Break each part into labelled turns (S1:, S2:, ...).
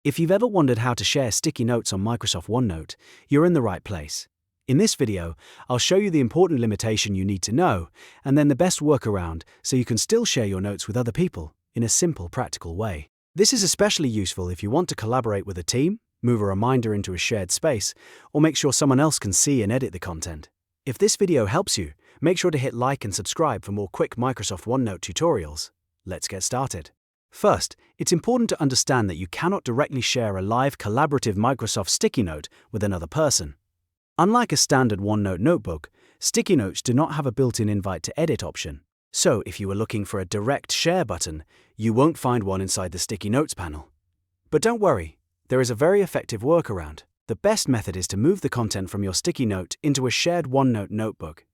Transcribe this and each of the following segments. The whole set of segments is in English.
S1: If you've ever wondered how to share sticky notes on Microsoft OneNote, you're in the right place. In this video, I'll show you the important limitation you need to know, and then the best workaround so you can still share your notes with other people in a simple, practical way. This is especially useful if you want to collaborate with a team, move a reminder into a shared space, or make sure someone else can see and edit the content. If this video helps you, make sure to hit like and subscribe for more quick Microsoft OneNote tutorials. Let's get started. First, it's important to understand that you cannot directly share a live collaborative Microsoft sticky note with another person. Unlike a standard OneNote notebook, sticky notes do not have a built-in invite to edit option. So if you were looking for a direct share button, you won't find one inside the sticky notes panel. But don't worry, there is a very effective workaround. The best method is to move the content from your sticky note into a shared OneNote notebook.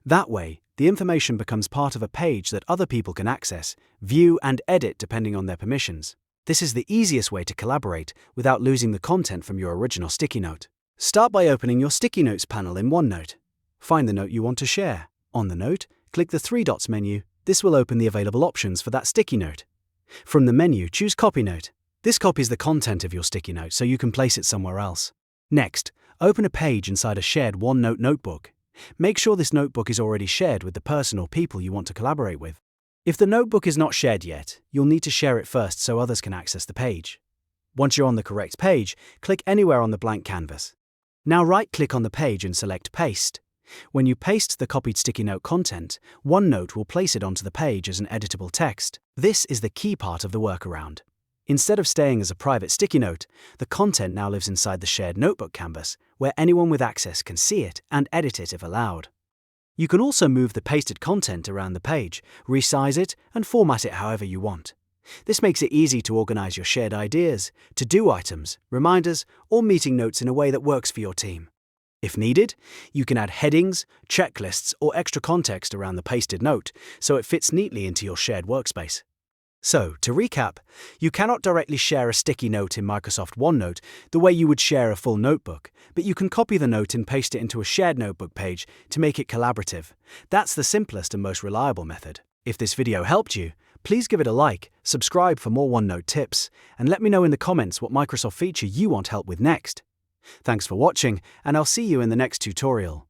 S1: That way, the information becomes part of a page that other people can access, view, and edit depending on their permissions. This is the easiest way to collaborate without losing the content from your original sticky note. Start by opening your sticky notes panel in OneNote. Find the note you want to share. On the note, click the three dots menu. This will open the available options for that sticky note. From the menu, choose Copy Note. This copies the content of your sticky note so you can place it somewhere else. Next, open a page inside a shared OneNote notebook. Make sure this notebook is already shared with the person or people you want to collaborate with. If the notebook is not shared yet, you'll need to share it first so others can access the page. Once you're on the correct page, click anywhere on the blank canvas. Now right-click on the page and select Paste. When you paste the copied sticky note content, OneNote will place it onto the page as an editable text. This is the key part of the workaround. Instead of staying as a private sticky note, the content now lives inside the shared notebook canvas, where anyone with access can see it and edit it if allowed. You can also move the pasted content around the page, resize it, and format it however you want. This makes it easy to organize your shared ideas, to-do items, reminders, or meeting notes in a way that works for your team. If needed, you can add headings, checklists, or extra context around the pasted note so it fits neatly into your shared workspace. So, to recap, you cannot directly share a sticky note in Microsoft OneNote the way you would share a full notebook, but you can copy the note and paste it into a shared notebook page to make it collaborative. That's the simplest and most reliable method. If this video helped you, please give it a like, subscribe for more OneNote tips, and let me know in the comments what Microsoft feature you want help with next. Thanks for watching, and I'll see you in the next tutorial.